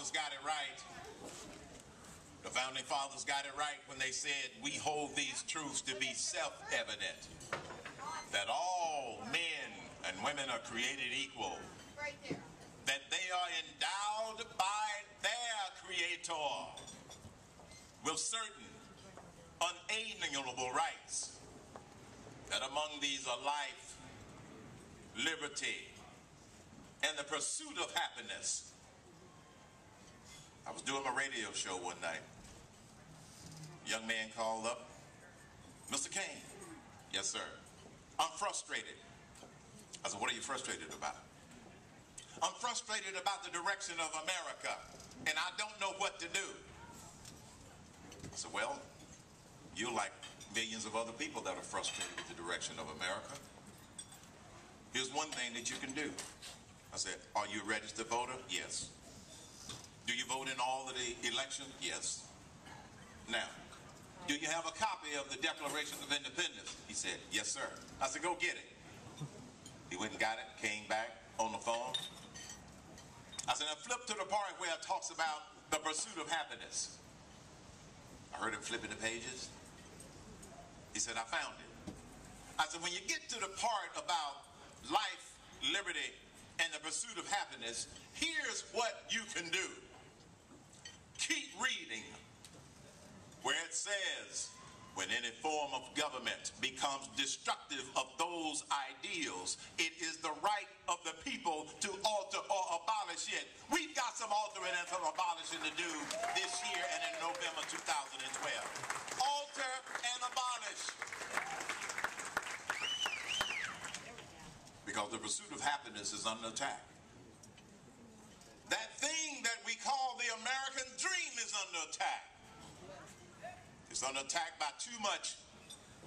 fathers got it right. The founding fathers got it right when they said, we hold these truths to be self-evident, that all men and women are created equal, Right there. that they are endowed by their Creator with certain unalienable rights, that among these are life, liberty, and the pursuit of happiness. I was doing my radio show one night. A young man called up, Mr. Cain. Yes, sir. I'm frustrated. I said, what are you frustrated about? I'm frustrated about the direction of America, and I don't know what to do. I said, well, you're like millions of other people that are frustrated with the direction of America. Here's one thing that you can do. I said, are you a registered voter? Yes. Do you vote in all of the elections? Yes. Now, do you have a copy of the Declaration of Independence? He said, yes, sir. I said, go get it. He went and got it, came back on the phone. I said, now flip to the part where it talks about the pursuit of happiness. I heard him flipping the pages. He said, I found it. I said, when you get to the part about life, liberty, and the pursuit of happiness, here's what you can do. Keep reading where it says, when any form of government becomes destructive of those ideals, it is the right of the people to alter or abolish it. We've got some altering and some abolishing to do this year and in November 2012. Alter and abolish. Because the pursuit of happiness is under attack. That thing that we call the American dream is under attack. It's under attack by too much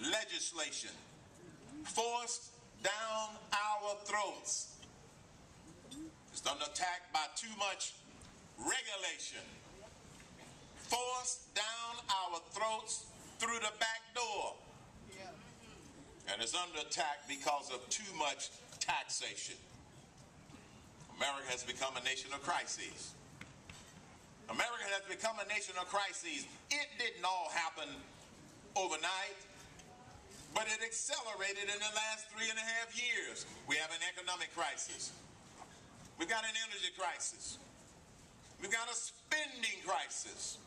legislation forced down our throats. It's under attack by too much regulation forced down our throats through the back door. And it's under attack because of too much taxation. America has become a nation of crises. America has become a nation of crises. It didn't all happen overnight, but it accelerated in the last 3.5 years. We have an economic crisis. We've got an energy crisis. We've got a spending crisis.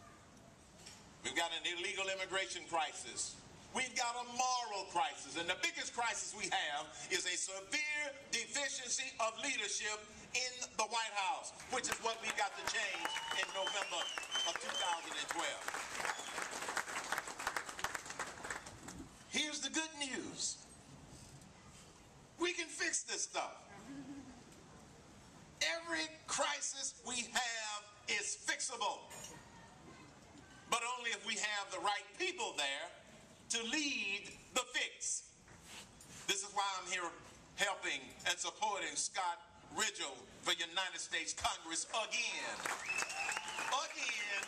We've got an illegal immigration crisis. We've got a moral crisis, and the biggest crisis we have is a severe deficiency of leadership in the White House, which is what we've got to change in November of 2012. Here's the good news. We can fix this stuff. Every crisis we have is fixable, but only if we have the right people there to lead the fix. This is why I'm here helping and supporting Scott Rigell for United States Congress again. Again.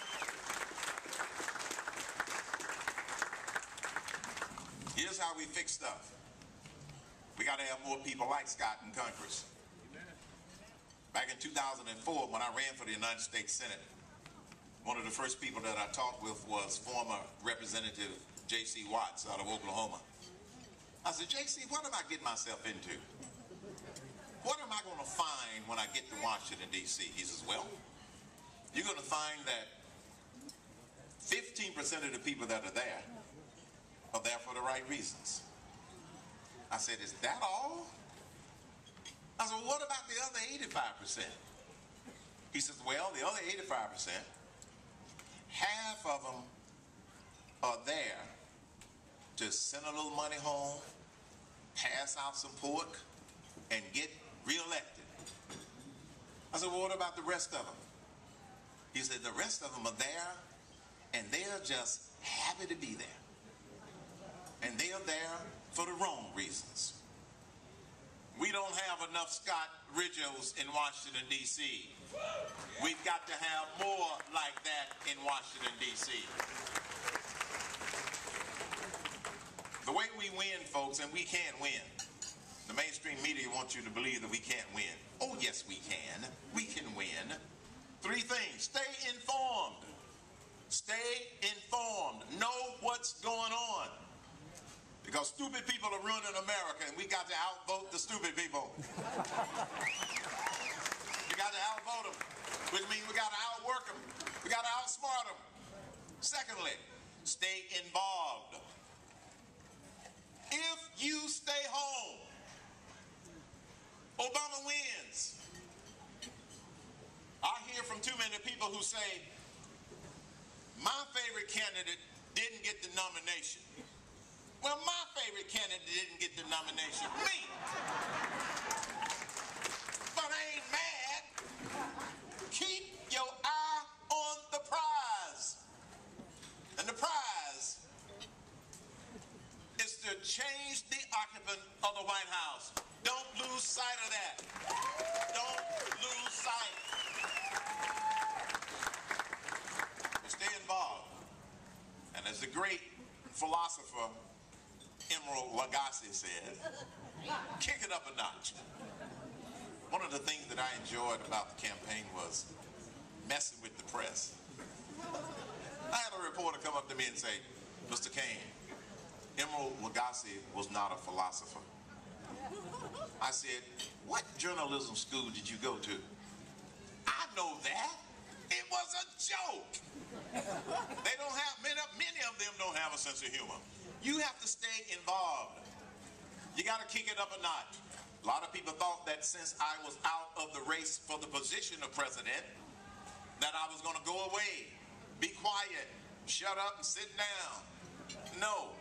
Here's how we fix stuff. We got to have more people like Scott in Congress. Back in 2004, when I ran for the United States Senate, one of the first people that I talked with was former Representative J.C. Watts out of Oklahoma. I said, J.C., what am I getting myself into? What am I going to find when I get to Washington, D.C.? He says, well, you're going to find that 15% of the people that are there for the right reasons. I said, is that all? I said, well, what about the other 85%? He says, well, the other 85%, half of them are there to send a little money home, pass out some pork, and get reelected. I said, well, what about the rest of them? He said, the rest of them are there, and they're just happy to be there. And they are there for the wrong reasons. We don't have enough Scott Rigells in Washington, D.C. We've got to have more like that in Washington, D.C. The way we win, folks, and we can't win. The mainstream media wants you to believe that we can't win. Oh, yes, we can. We can win. Three things. Stay informed. Stay informed. Know what's going on. Because stupid people are ruining America, and we got to outvote the stupid people. We got to outvote them, which means we got to outwork them. We got to outsmart them. Secondly, stay involved. If you stay home, Obama wins. I hear from too many people who say, my favorite candidate didn't get the nomination. Well, my favorite candidate didn't get the nomination. Me. But I ain't mad. Keep your eye on the prize. And the prize is to change the occupant of the White House. Don't lose sight of that. Don't lose sight. Stay involved. And as the great philosopher Emerald Lagasse said, kick it up a notch. One of the things that I enjoyed about the campaign was messing with the press. I had a reporter come up to me and say, Mr. Cain, Emerald Lagasse was not a philosopher. I said, what journalism school did you go to? I know that. It was a joke. They don't have, many of them don't have a sense of humor. You have to stay involved. You got to kick it up a notch. A lot of people thought that since I was out of the race for the position of president, that I was going to go away, be quiet, shut up and sit down. No.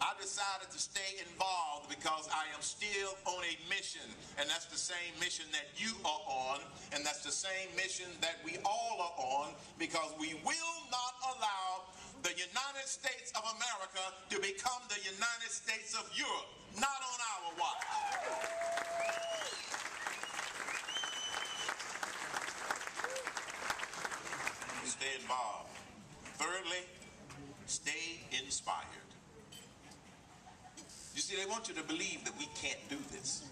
I decided to stay involved because I am still on a mission, and that's the same mission that you are on, and that's the same mission that we all are on, because we will not allow the United States of America to become the United States of Europe. Not on our watch. Stay involved. Thirdly, stay inspired. You see, they want you to believe that we can't do this.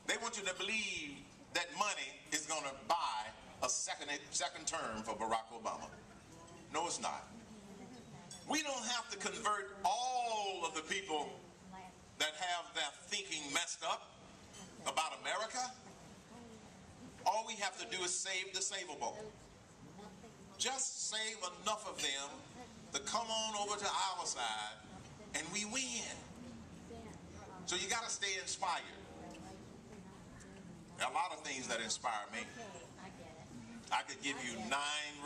They want you to believe that money is going to buy a second term for Barack Obama. No, it's not. We don't have to convert all of the people that have their thinking messed up about America. All we have to do is save the savable. Just save enough of them to come on over to our side, and we win. So you got to stay inspired. There are a lot of things that inspire me. I could give you 9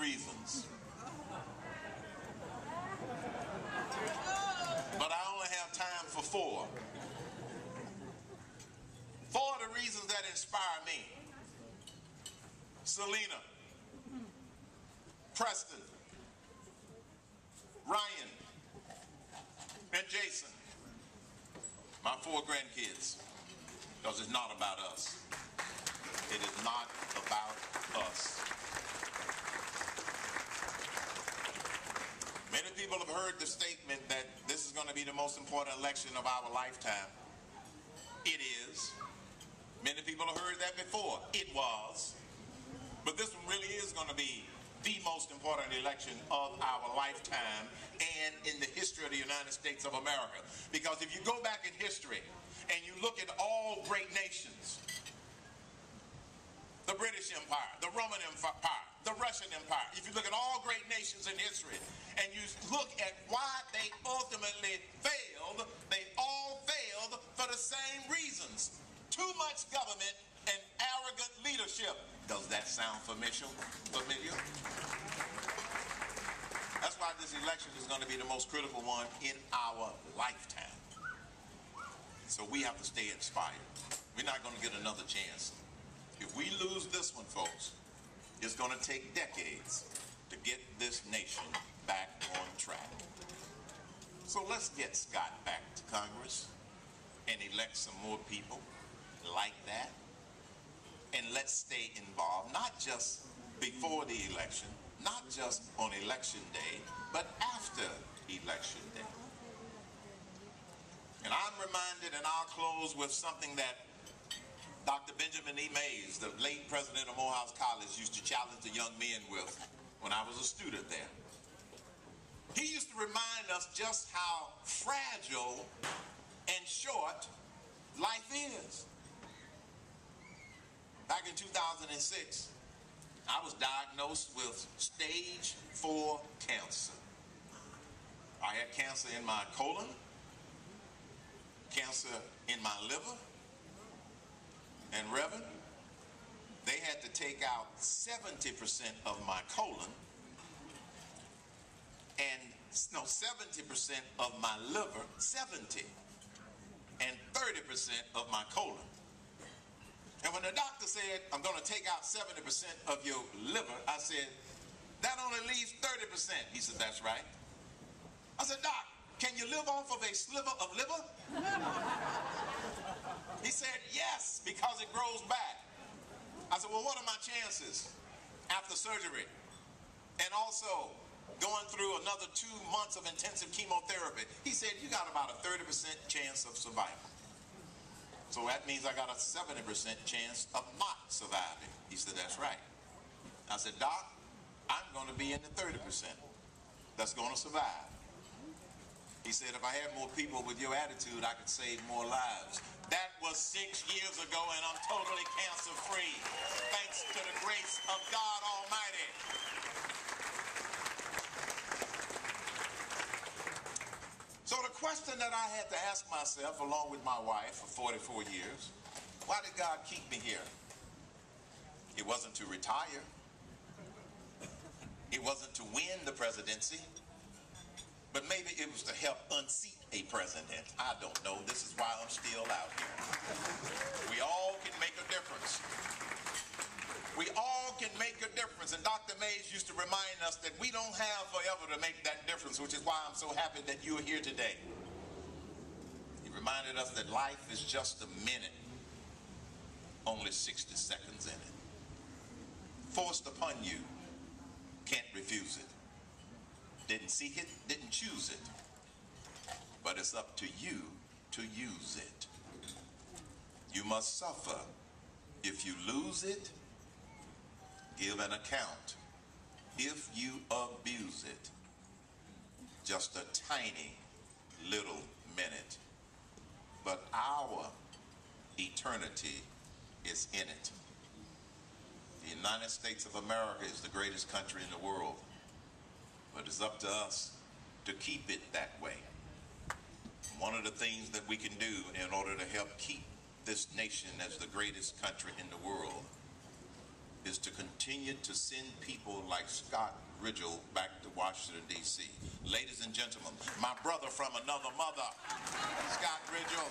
reasons. But I only have time for 4. 4 of the reasons that inspire me. Selena, Preston, Ryan, and Jason, my 4 grandkids, because it's not about us. It is not about us. Many people have heard the statement that this is going to be the most important election of our lifetime. It is. Many people have heard that before. It was. But this one really is going to be the most important election of our lifetime and in the history of the United States of America. Because if you go back in history and you look at all great nations, the British Empire, the Roman Empire, the Russian Empire, if you look at all great nations in history and you look at why they ultimately failed, they all failed for the same reasons. Too much government and arrogant leadership. Does that sound familiar? That's why this election is going to be the most critical one in our lifetime. So we have to stay inspired. We're not going to get another chance. If we lose this one, folks, it's going to take decades to get this nation back on track. So let's get Scott back to Congress and elect some more people like that. And let's stay involved, not just before the election, not just on election day, but after election day. And I'm reminded, and I'll close with something that Dr. Benjamin E. Mays, the late president of Morehouse College, used to challenge the young men with when I was a student there. He used to remind us just how fragile and short life is. Back in 2006, I was diagnosed with stage 4 cancer. I had cancer in my colon, cancer in my liver, and Reverend, they had to take out 70% of my colon and, no, 70% of my liver, 70, and 30% of my colon. And when the doctor said, I'm going to take out 70% of your liver, I said, that only leaves 30%. He said, that's right. I said, Doc, can you live off of a sliver of liver? He said, yes, because it grows back. I said, well, what are my chances after surgery? And also going through another 2 months of intensive chemotherapy. He said, you got about a 30% chance of survival. So that means I got a 70% chance of not surviving. He said, that's right. I said, Doc, I'm going to be in the 30% that's going to survive. He said, if I had more people with your attitude, I could save more lives. That was 6 years ago, and I'm totally cancer-free, thanks to the grace of God Almighty. So the question that I had to ask myself, along with my wife for 44 years, why did God keep me here? It wasn't to retire. It wasn't to win the presidency. But maybe it was to help unseat a president. I don't know. This is why I'm still out here. We all can make a difference. We all can make a difference. And Dr. Mays used to remind us that we don't have forever to make that difference, which is why I'm so happy that you're here today. He reminded us that life is just a minute, only 60 seconds in it. Forced upon you, can't refuse it. Didn't seek it, didn't choose it. But it's up to you to use it. You must suffer. If you lose it, give an account. If you abuse it, just a tiny little minute. But our eternity is in it. The United States of America is the greatest country in the world. But it's up to us to keep it that way. One of the things that we can do in order to help keep this nation as the greatest country in the world is to continue to send people like Scott Rigell back to Washington, D.C. Ladies and gentlemen, my brother from another mother, Scott Rigell.